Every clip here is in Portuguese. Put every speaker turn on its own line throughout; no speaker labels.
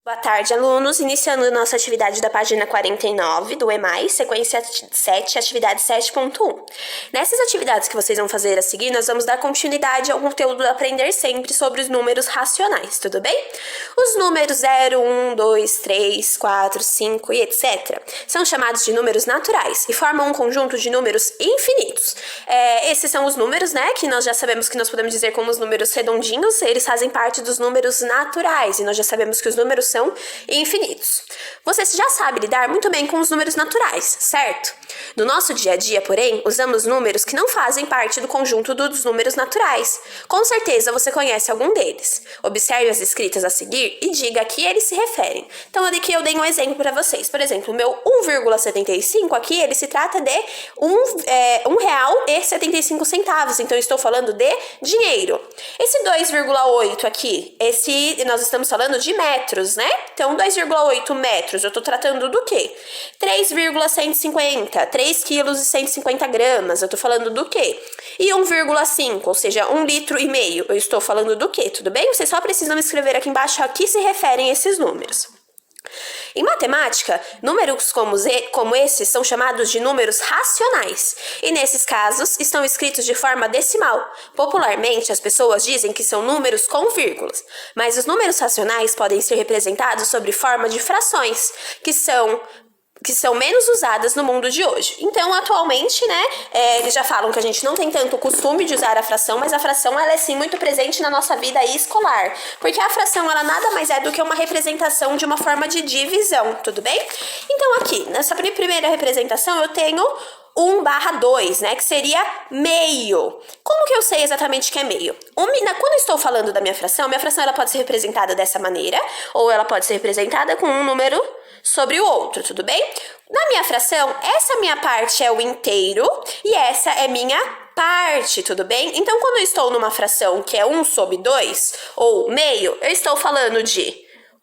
Boa tarde, alunos. Iniciando nossa atividade da página 49 do EMAI, sequência 7, atividade 7.1. Nessas atividades que vocês vão fazer a seguir, nós vamos dar continuidade ao conteúdo do Aprender Sempre sobre os números racionais, tudo bem? Os números 0, 1, 2, 3, 4, 5 e etc. são chamados de números naturais e formam um conjunto de números infinitos. Esses são os números, né, que nós já sabemos que nós podemos dizer como os números redondinhos, eles fazem parte dos números naturais e nós já sabemos que os números são infinitos. Você já sabe lidar muito bem com os números naturais, certo? No nosso dia a dia, porém, usamos números que não fazem parte do conjunto dos números naturais. Com certeza você conhece algum deles. Observe as escritas a seguir e diga a que eles se referem. Então, aqui eu dei um exemplo para vocês. Por exemplo, o meu 1,75 aqui, ele se trata de R$1,75. Então, eu estou falando de dinheiro. Esse 2,8 aqui, nós estamos falando de metros, né? Então, 2,8 metros, eu tô tratando do quê? 3,150, 3 quilos e 150 gramas, eu tô falando do quê? E 1,5, ou seja, 1,5 litro, eu estou falando do quê? Tudo bem? Vocês só precisam me escrever aqui embaixo a que se referem esses números. Em matemática, números como esses são chamados de números racionais, e nesses casos estão escritos de forma decimal. Popularmente, as pessoas dizem que são números com vírgulas, mas os números racionais podem ser representados sob forma de frações, que são menos usadas no mundo de hoje. Então, atualmente, né, eles já falam que a gente não tem tanto costume de usar a fração, mas a fração, ela é sim muito presente na nossa vida escolar, porque a fração, ela nada mais é do que uma representação de uma forma de divisão, tudo bem? Então, aqui, nessa primeira representação, eu tenho 1/2, né, que seria meio. Como que eu sei exatamente que é meio? Quando eu estou falando da minha fração ela pode ser representada dessa maneira, ou ela pode ser representada com um número sobre o outro, tudo bem? Na minha fração, essa minha parte é o inteiro e essa é minha parte, tudo bem? Então, quando eu estou numa fração que é 1/2, ou meio, eu estou falando de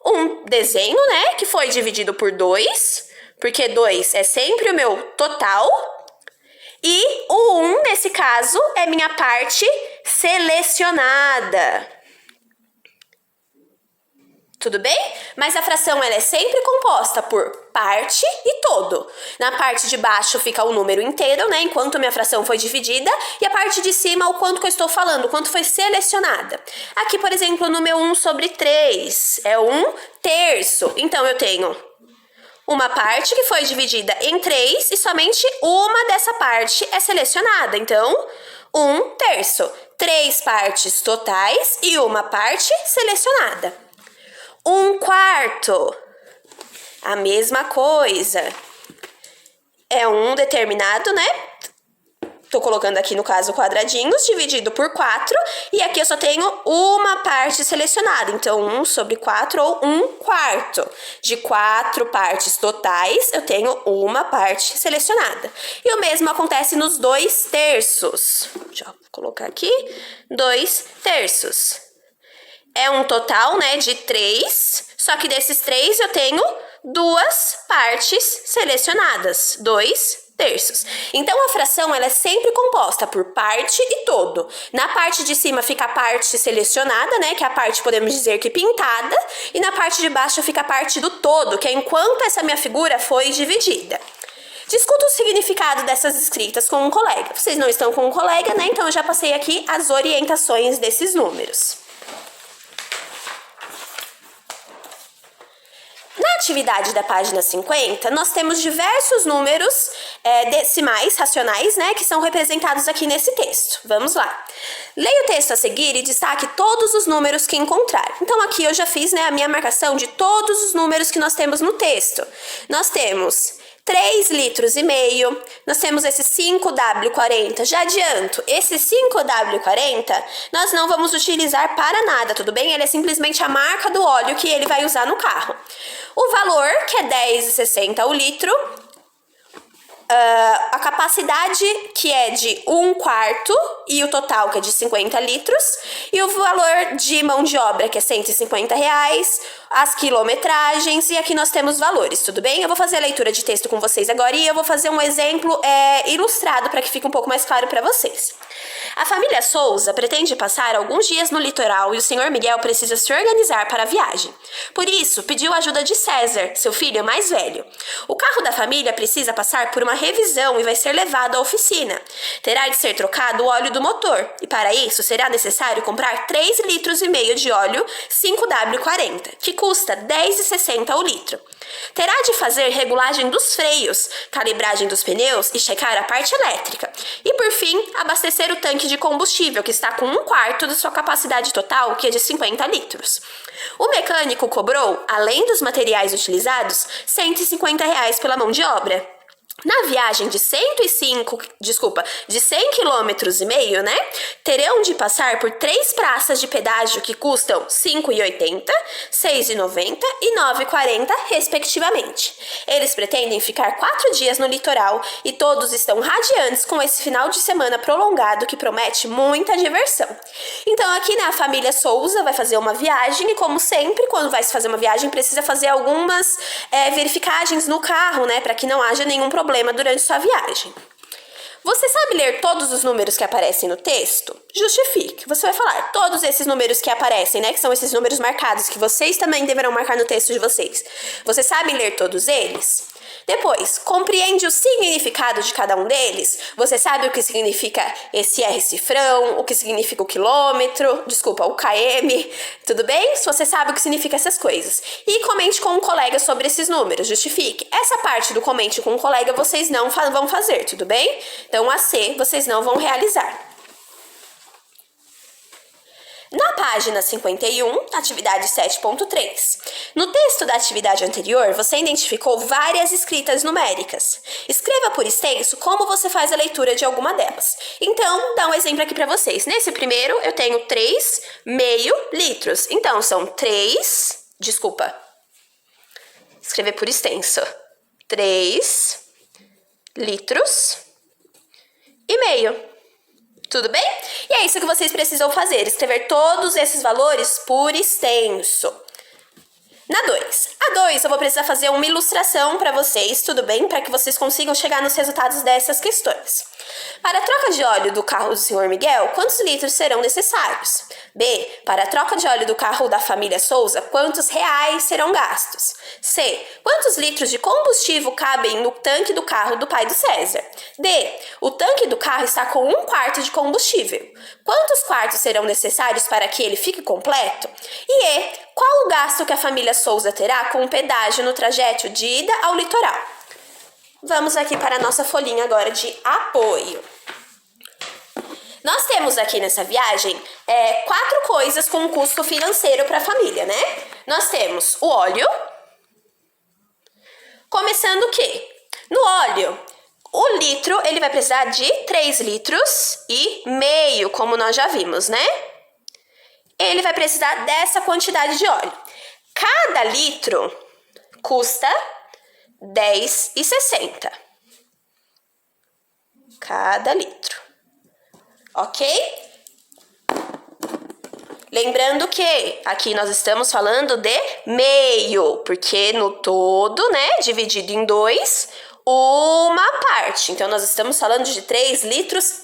um desenho, né, que foi dividido por 2, porque 2 é sempre o meu total, e o 1, nesse caso, é minha parte selecionada. Tudo bem? Mas a fração, ela é sempre composta por parte e todo. Na parte de baixo fica o número inteiro, né? Enquanto a minha fração foi dividida. E a parte de cima, o quanto que eu estou falando, o quanto foi selecionada. Aqui, por exemplo, no meu 1/3, é 1/3. Então, eu tenho uma parte que foi dividida em 3 e somente uma dessa parte é selecionada. Então, 1/3. 3 partes totais e uma parte selecionada. 1/4, a mesma coisa, é um determinado, né? Tô colocando aqui, no caso, quadradinhos, dividido por 4, e aqui eu só tenho uma parte selecionada, então 1/4 ou 1/4. De 4 partes totais, eu tenho uma parte selecionada. E o mesmo acontece nos 2/3. Deixa eu colocar aqui, 2/3. É um total, né, de 3, só que desses 3 eu tenho 2 partes selecionadas, 2/3. Então, a fração, ela é sempre composta por parte e todo. Na parte de cima fica a parte selecionada, né, que é a parte, podemos dizer que pintada, e na parte de baixo fica a parte do todo, que é enquanto essa minha figura foi dividida. Discuta o significado dessas escritas com um colega. Vocês não estão com um colega, né, então eu já passei aqui as orientações desses números. Na atividade da página 50, nós temos diversos números decimais, racionais, né, que são representados aqui nesse texto. Vamos lá. Leia o texto a seguir e destaque todos os números que encontrar. Então, aqui eu já fiz, né, a minha marcação de todos os números que nós temos no texto. Nós temos 3,5 litros, nós temos esse 5W40, já adianto, esse 5W40 nós não vamos utilizar para nada, tudo bem? Ele é simplesmente a marca do óleo que ele vai usar no carro. O valor, que é 10,60 o litro, a capacidade, que é de 1/4, e o total, que é de 50 litros, e o valor de mão de obra, que é R$150, as quilometragens, e aqui nós temos valores, tudo bem? Eu vou fazer a leitura de texto com vocês agora, e eu vou fazer um exemplo ilustrado, para que fique um pouco mais claro para vocês. A família Souza pretende passar alguns dias no litoral e o senhor Miguel precisa se organizar para a viagem. Por isso, pediu a ajuda de César, seu filho mais velho. O carro da família precisa passar por uma revisão e vai ser levado à oficina. Terá de ser trocado o óleo do motor e, para isso, será necessário comprar 3,5 litros de óleo 5W40, que custa R$ 10,60 o litro. Terá de fazer regulagem dos freios, calibragem dos pneus e checar a parte elétrica. E, por fim, abastecer o tanque de combustível, que está com 1/4 de sua capacidade total, que é de 50 litros. O mecânico cobrou, além dos materiais utilizados, R$ 150 pela mão de obra. Na viagem de 100 quilômetros e meio, né? Terão de passar por 3 praças de pedágio que custam R$ 5,80, R$ 6,90 e R$ 9,40, respectivamente. Eles pretendem ficar 4 dias no litoral e todos estão radiantes com esse final de semana prolongado que promete muita diversão. Então aqui, né, a família Souza vai fazer uma viagem e, como sempre, quando vai se fazer uma viagem, precisa fazer algumas verificagens no carro, né, para que não haja nenhum problema durante sua viagem. Você sabe ler todos os números que aparecem no texto? Justifique. Você vai falar todos esses números que aparecem, né? Que são esses números marcados, que vocês também deverão marcar no texto de vocês. Você sabe ler todos eles? Depois, compreende o significado de cada um deles? Você sabe o que significa esse R cifrão, o que significa o quilômetro, o km, tudo bem? Se você sabe o que significa essas coisas. E comente com um colega sobre esses números, justifique. Essa parte do comente com um colega vocês não vão fazer, tudo bem? Então, a C vocês não vão realizar. Na página 51, atividade 7.3. No texto da atividade anterior, você identificou várias escritas numéricas. Escreva por extenso como você faz a leitura de alguma delas. Então, dá um exemplo aqui para vocês. Nesse primeiro, eu tenho 3,5 litros. Então, são escrever por extenso. 3 litros e meio. Tudo bem? E é isso que vocês precisam fazer, escrever todos esses valores por extenso. Na 2. A 2, eu vou precisar fazer uma ilustração para vocês, tudo bem? Para que vocês consigam chegar nos resultados dessas questões. Para a troca de óleo do carro do Sr. Miguel, quantos litros serão necessários? B. Para a troca de óleo do carro da família Souza, quantos reais serão gastos? C. Quantos litros de combustível cabem no tanque do carro do pai do César? D. O tanque do carro está com 1/4 de combustível. Quantos quartos serão necessários para que ele fique completo? E E. Qual o gasto que a família Souza terá com o pedágio no trajeto de ida ao litoral? Vamos aqui para a nossa folhinha agora de apoio. Nós temos aqui nessa viagem 4 coisas com custo financeiro para a família, né? Nós temos o óleo. Começando o quê? No óleo, o litro, ele vai precisar de 3,5 litros, como nós já vimos, né? Ele vai precisar dessa quantidade de óleo. Cada litro custa R$ 10,60. Cada litro. Ok? Lembrando que aqui nós estamos falando de meio, porque no todo, né, dividido em 2, uma parte. Então, nós estamos falando de 3,5 litros.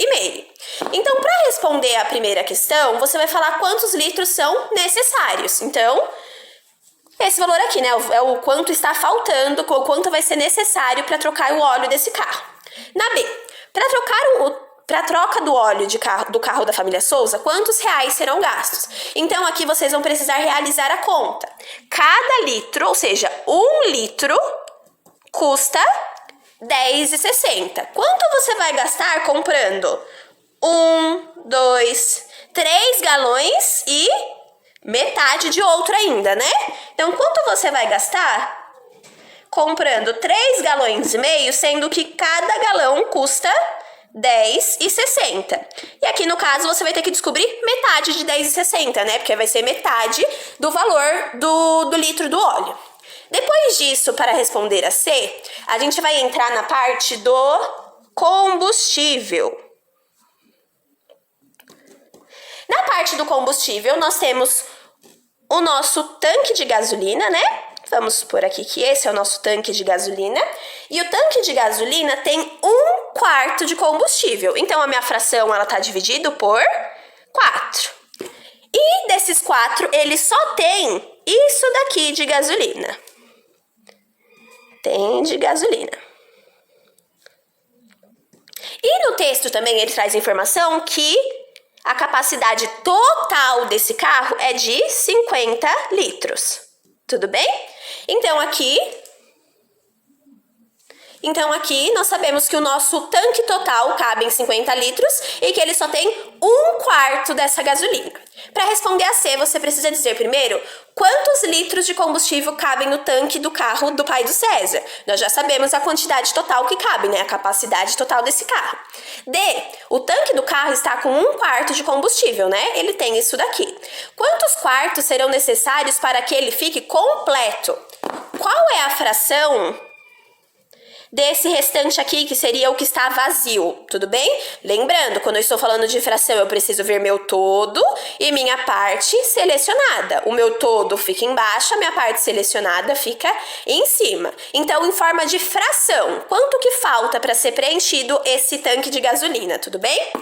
Então, para responder a primeira questão, você vai falar quantos litros são necessários. Então, esse valor aqui, né, é o quanto está faltando, o quanto vai ser necessário para trocar o óleo desse carro. Na B, para a troca do óleo do carro da família Souza, quantos reais serão gastos? Então, aqui vocês vão precisar realizar a conta. Cada litro, ou seja, 1 litro, custa R$ 10,60. Quanto você vai gastar comprando 1, 2, 3 galões e metade de outro ainda, né? Então, quanto você vai gastar comprando 3,5 galões, sendo que cada galão custa R$ 10,60. E aqui, no caso, você vai ter que descobrir metade de 10,60, né? Porque vai ser metade do valor do litro do óleo. Depois disso, para responder a C, a gente vai entrar na parte do combustível. Na parte do combustível, nós temos o nosso tanque de gasolina, né? Vamos supor aqui que esse é o nosso tanque de gasolina. E o tanque de gasolina tem 1/4 de combustível. Então, a minha fração, ela tá dividida por 4. E desses 4, ele só tem isso daqui de gasolina. Tem de gasolina. E no texto também ele traz informação que a capacidade total desse carro é de 50 litros. Tudo bem? Então aqui nós sabemos que o nosso tanque total cabe em 50 litros e que ele só tem 1/4 dessa gasolina. Para responder a C, você precisa dizer primeiro quantos litros de combustível cabem no tanque do carro do pai do César. Nós já sabemos a quantidade total que cabe, né? A capacidade total desse carro. D, o tanque do carro está com 1/4 de combustível, né? Ele tem isso daqui. Quantos quartos serão necessários para que ele fique completo? Qual é a fração desse restante aqui, que seria o que está vazio, tudo bem? Lembrando, quando eu estou falando de fração, eu preciso ver meu todo e minha parte selecionada. O meu todo fica embaixo, a minha parte selecionada fica em cima. Então, em forma de fração, quanto que falta para ser preenchido esse tanque de gasolina, tudo bem?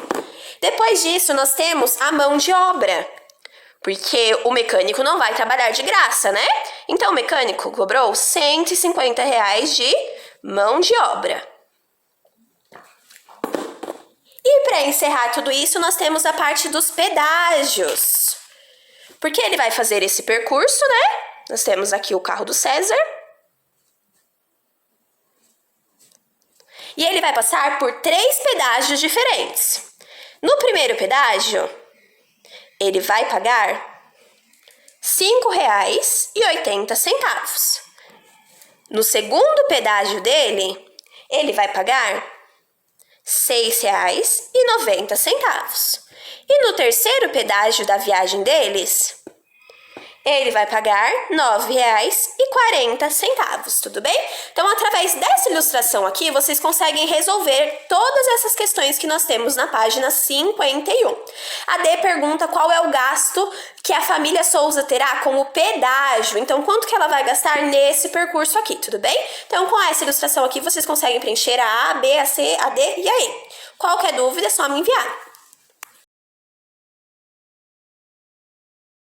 Depois disso, nós temos a mão de obra. Porque o mecânico não vai trabalhar de graça, né? Então, o mecânico cobrou R$150 de mão de obra. E para encerrar tudo isso, nós temos a parte dos pedágios. Porque ele vai fazer esse percurso, né? Nós temos aqui o carro do César. E ele vai passar por 3 pedágios diferentes. No primeiro pedágio, ele vai pagar R$5,80. No segundo pedágio dele, ele vai pagar R$6,90. E no terceiro pedágio da viagem deles, ele vai pagar R$9,40, tudo bem? Então, através dessa ilustração aqui, vocês conseguem resolver todas essas questões que nós temos na página 51. A D pergunta qual é o gasto que a família Souza terá com o pedágio. Então, quanto que ela vai gastar nesse percurso aqui, tudo bem? Então, com essa ilustração aqui, vocês conseguem preencher a A, a B, a C, a D e a E. Qualquer dúvida é só me enviar.